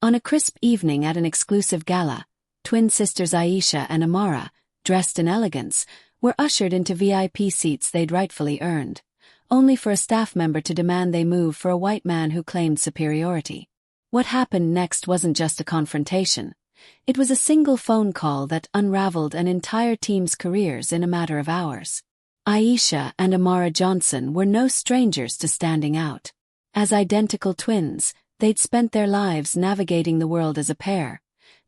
On a crisp evening at an exclusive gala, twin sisters Aisha and Amara, dressed in elegance, were ushered into VIP seats they'd rightfully earned, only for a staff member to demand they move for a white man who claimed superiority. What happened next wasn't just a confrontation. It was a single phone call that unraveled an entire team's careers in a matter of hours. Aisha and Amara Johnson were no strangers to standing out. As identical twins, they'd spent their lives navigating the world as a pair,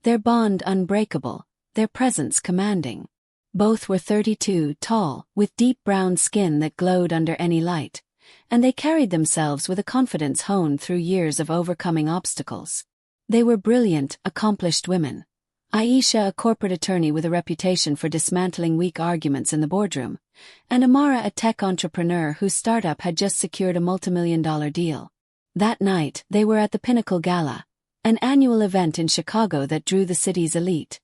their bond unbreakable, their presence commanding. Both were 32, tall, with deep brown skin that glowed under any light, and they carried themselves with a confidence honed through years of overcoming obstacles. They were brilliant, accomplished women. Aisha, a corporate attorney with a reputation for dismantling weak arguments in the boardroom, and Amara, a tech entrepreneur whose startup had just secured a multimillion-dollar deal. That night, they were at the Pinnacle Gala, an annual event in Chicago that drew the city's elite,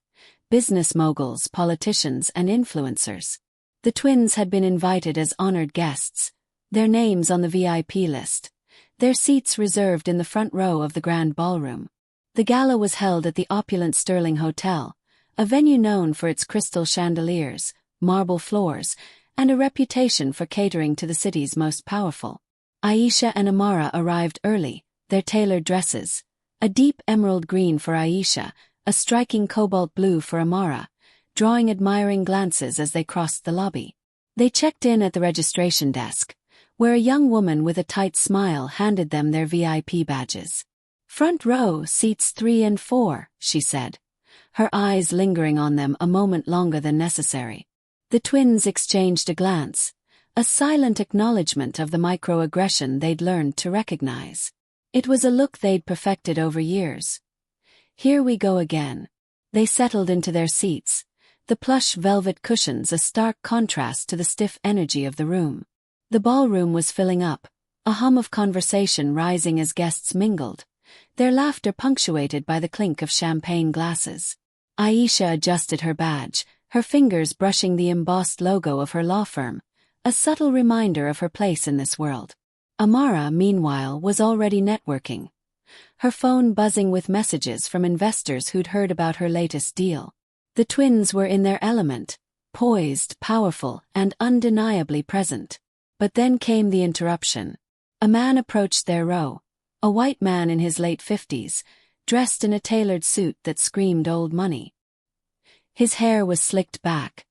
business moguls, politicians, and influencers. The twins had been invited as honored guests, their names on the VIP list, their seats reserved in the front row of the grand ballroom. The gala was held at the opulent Sterling Hotel, a venue known for its crystal chandeliers, marble floors, and a reputation for catering to the city's most powerful. Aisha and Amara arrived early, their tailored dresses, a deep emerald green for Aisha, a striking cobalt blue for Amara, drawing admiring glances as they crossed the lobby. They checked in at the registration desk, where a young woman with a tight smile handed them their VIP badges. "Front row, seats 3 and 4, she said, her eyes lingering on them a moment longer than necessary. The twins exchanged a glance, a silent acknowledgement of the microaggression they'd learned to recognize. It was a look they'd perfected over years. Here we go again. They settled into their seats, the plush velvet cushions a stark contrast to the stiff energy of the room. The ballroom was filling up, a hum of conversation rising as guests mingled, their laughter punctuated by the clink of champagne glasses. Aisha adjusted her badge, her fingers brushing the embossed logo of her law firm, a subtle reminder of her place in this world. Amara, meanwhile, was already networking, her phone buzzing with messages from investors who'd heard about her latest deal. The twins were in their element, poised, powerful, and undeniably present. But then came the interruption. A man approached their row, a white man in his late 50s, dressed in a tailored suit that screamed old money. His hair was slicked back,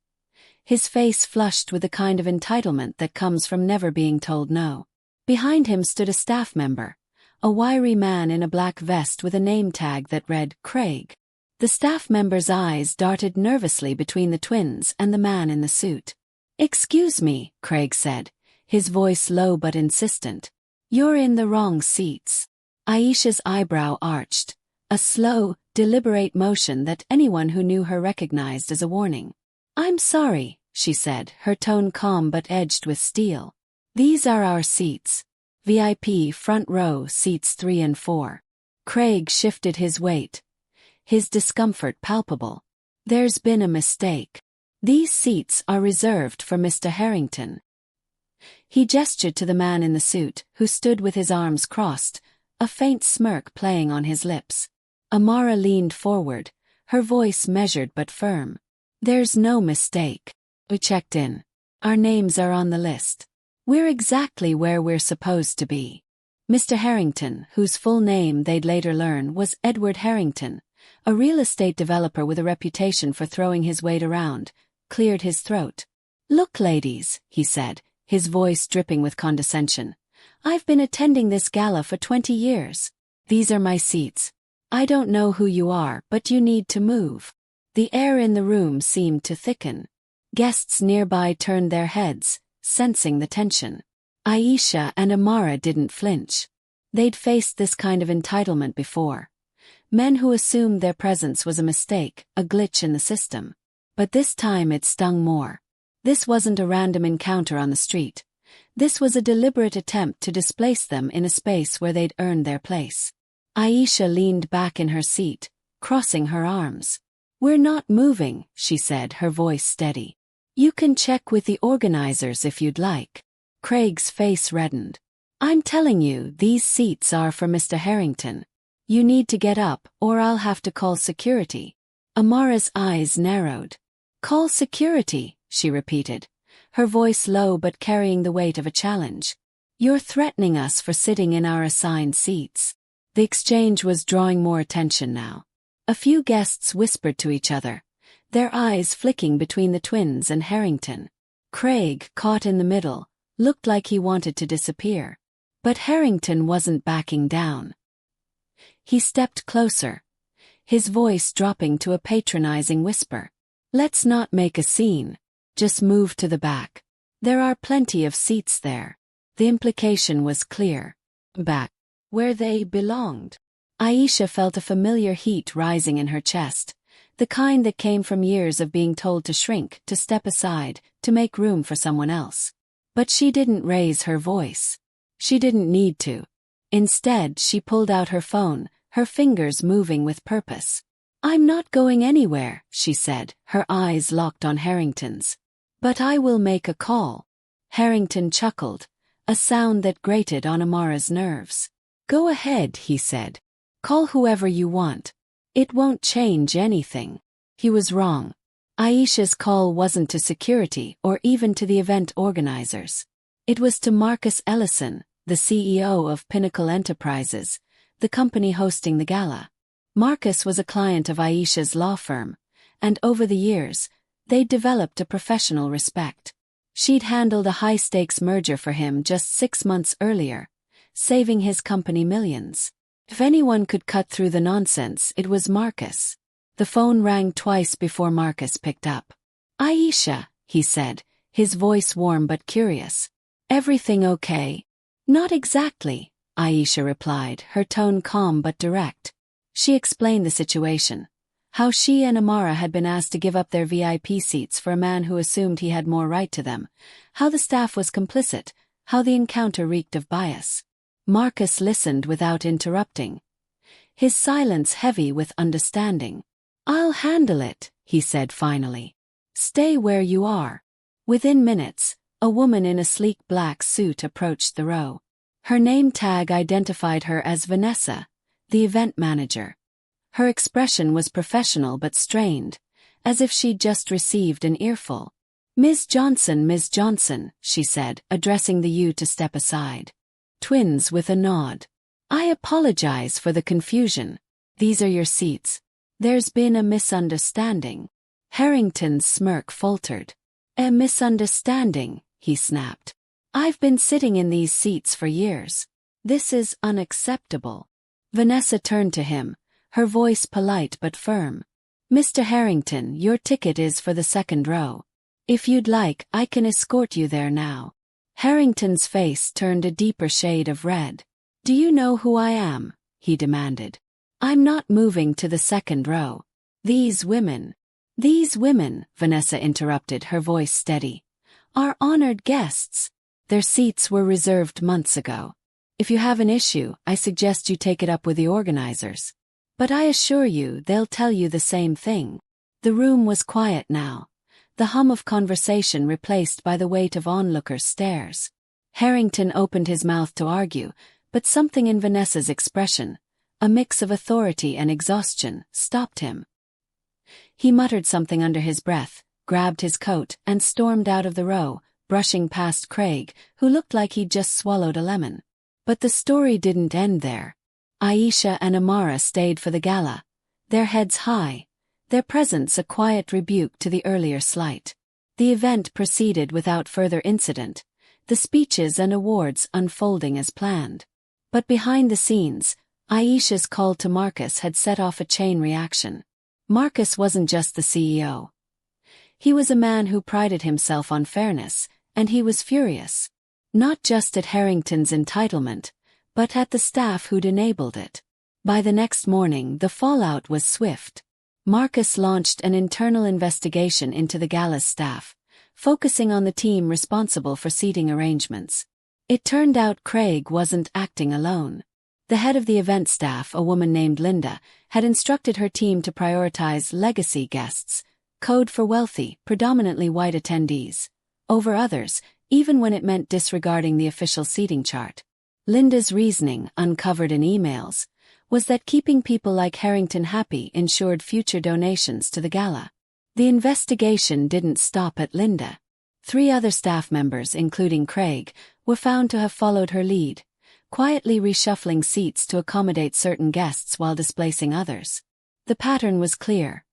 his face flushed with the kind of entitlement that comes from never being told no. Behind him stood a staff member, a wiry man in a black vest with a name tag that read Craig. The staff member's eyes darted nervously between the twins and the man in the suit. "Excuse me," Craig said, his voice low but insistent. "You're in the wrong seats." Aisha's eyebrow arched, a slow, deliberate motion that anyone who knew her recognized as a warning. "I'm sorry," she said, her tone calm but edged with steel. "These are our seats. VIP front row, seats 3 and 4. Craig shifted his weight, his discomfort palpable. "There's been a mistake. These seats are reserved for Mr. Harrington." He gestured to the man in the suit, who stood with his arms crossed, a faint smirk playing on his lips. Amara leaned forward, her voice measured but firm. "There's no mistake. We checked in. Our names are on the list. We're exactly where we're supposed to be." Mr. Harrington, whose full name they'd later learn was Edward Harrington, a real estate developer with a reputation for throwing his weight around, cleared his throat. "Look, ladies," he said, his voice dripping with condescension. "I've been attending this gala for 20 years. These are my seats. I don't know who you are, but you need to move." The air in the room seemed to thicken. Guests nearby turned their heads, sensing the tension. Aisha and Amara didn't flinch. They'd faced this kind of entitlement before. Men who assumed their presence was a mistake, a glitch in the system. But this time it stung more. This wasn't a random encounter on the street. This was a deliberate attempt to displace them in a space where they'd earned their place. Aisha leaned back in her seat, crossing her arms. "We're not moving," she said, her voice steady. "You can check with the organizers if you'd like." Craig's face reddened. "I'm telling you, these seats are for Mr. Harrington. You need to get up, or I'll have to call security. Amara's eyes narrowed. Call security, she repeated, her voice low but carrying the weight of a challenge. You're threatening us for sitting in our assigned seats. The exchange was drawing more attention now. A few guests whispered to each other, their eyes flicking between the twins and Harrington. Craig, caught in the middle, looked like he wanted to disappear. But Harrington wasn't backing down. He stepped closer, his voice dropping to a patronizing whisper. Let's not make a scene. Just move to the back. There are plenty of seats there. The implication was clear. Back. Where they belonged. Aisha felt a familiar heat rising in her chest, the kind that came from years of being told to shrink, to step aside, to make room for someone else. But she didn't raise her voice. She didn't need to. Instead, she pulled out her phone, her fingers moving with purpose. I'm not going anywhere, she said, her eyes locked on Harrington's. But I will make a call. Harrington chuckled, a sound that grated on Amara's nerves. Go ahead, he said. Call whoever you want. It won't change anything. He was wrong. Aisha's call wasn't to security or even to the event organizers. It was to Marcus Ellison, the CEO of Pinnacle Enterprises, the company hosting the gala. Marcus was a client of Aisha's law firm, and over the years, they'd developed a professional respect. She'd handled a high-stakes merger for him just 6 months earlier, saving his company millions. If anyone could cut through the nonsense, it was Marcus. The phone rang twice before Marcus picked up. Aisha, he said, his voice warm but curious. Everything okay? Not exactly, Aisha replied, her tone calm but direct. She explained the situation. How she and Amara had been asked to give up their VIP seats for a man who assumed he had more right to them. How the staff was complicit. How the encounter reeked of bias. Marcus listened without interrupting, his silence heavy with understanding. I'll handle it, he said finally. Stay where you are. Within minutes, a woman in a sleek black suit approached the row. Her name tag identified her as Vanessa, the event manager. Her expression was professional but strained, as if she'd just received an earful. Miss Johnson, she said, addressing the you to step aside. Twins with a nod. I apologize for the confusion. These are your seats. There's been a misunderstanding. Harrington's smirk faltered. A misunderstanding, he snapped. I've been sitting in these seats for years. This is unacceptable. Vanessa turned to him, her voice polite but firm. Mr. Harrington, your ticket is for the second row. If you'd like, I can escort you there now. Harrington's face turned a deeper shade of red. Do you know who I am? He demanded. I'm not moving to the second row. These women, Vanessa interrupted, her voice steady, are honored guests. Their seats were reserved months ago. If you have an issue, I suggest you take it up with the organizers. But I assure you they'll tell you the same thing. The room was quiet now, the hum of conversation replaced by the weight of onlookers' stares. Harrington opened his mouth to argue, but something in Vanessa's expression, a mix of authority and exhaustion, stopped him. He muttered something under his breath, grabbed his coat, and stormed out of the row, brushing past Craig, who looked like he'd just swallowed a lemon. But the story didn't end there. Aisha and Amara stayed for the gala, their heads high, their presence a quiet rebuke to the earlier slight. The event proceeded without further incident, the speeches and awards unfolding as planned. But behind the scenes, Aisha's call to Marcus had set off a chain reaction. Marcus wasn't just the CEO. He was a man who prided himself on fairness, and he was furious. Not just at Harrington's entitlement, but at the staff who'd enabled it. By the next morning, the fallout was swift. Marcus launched an internal investigation into the gala's staff, focusing on the team responsible for seating arrangements. It turned out Craig wasn't acting alone. The head of the event staff, a woman named Linda, had instructed her team to prioritize legacy guests, code for wealthy, predominantly white attendees, over others, even when it meant disregarding the official seating chart. Linda's reasoning, uncovered in emails, was that keeping people like Harrington happy ensured future donations to the gala. The investigation didn't stop at Linda. 3 other staff members, including Craig, were found to have followed her lead, quietly reshuffling seats to accommodate certain guests while displacing others. The pattern was clear.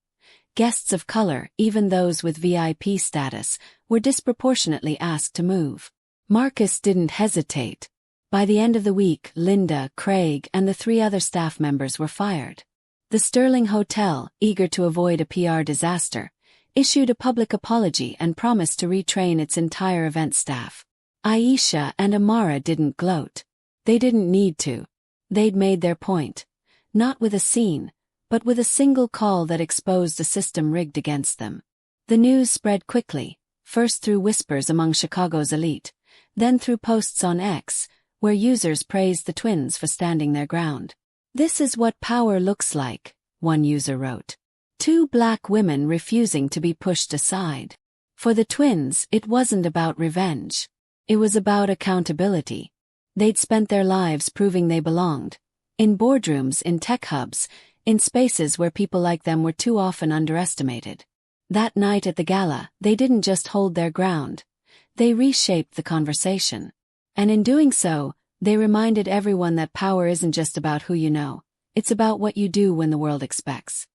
Guests of color, even those with VIP status, were disproportionately asked to move. Marcus didn't hesitate. By the end of the week, Linda, Craig, and the 3 other staff members were fired. The Sterling Hotel, eager to avoid a PR disaster, issued a public apology and promised to retrain its entire event staff. Aisha and Amara didn't gloat. They didn't need to. They'd made their point. Not with a scene, but with a single call that exposed a system rigged against them. The news spread quickly, first through whispers among Chicago's elite, then through posts on X, where users praised the twins for standing their ground. "This is what power looks like," one user wrote. 2 black women refusing to be pushed aside. For the twins, it wasn't about revenge. It was about accountability. They'd spent their lives proving they belonged. In boardrooms, in tech hubs, in spaces where people like them were too often underestimated. That night at the gala, they didn't just hold their ground. They reshaped the conversation. And in doing so, they reminded everyone that power isn't just about who you know. It's about what you do when the world expects.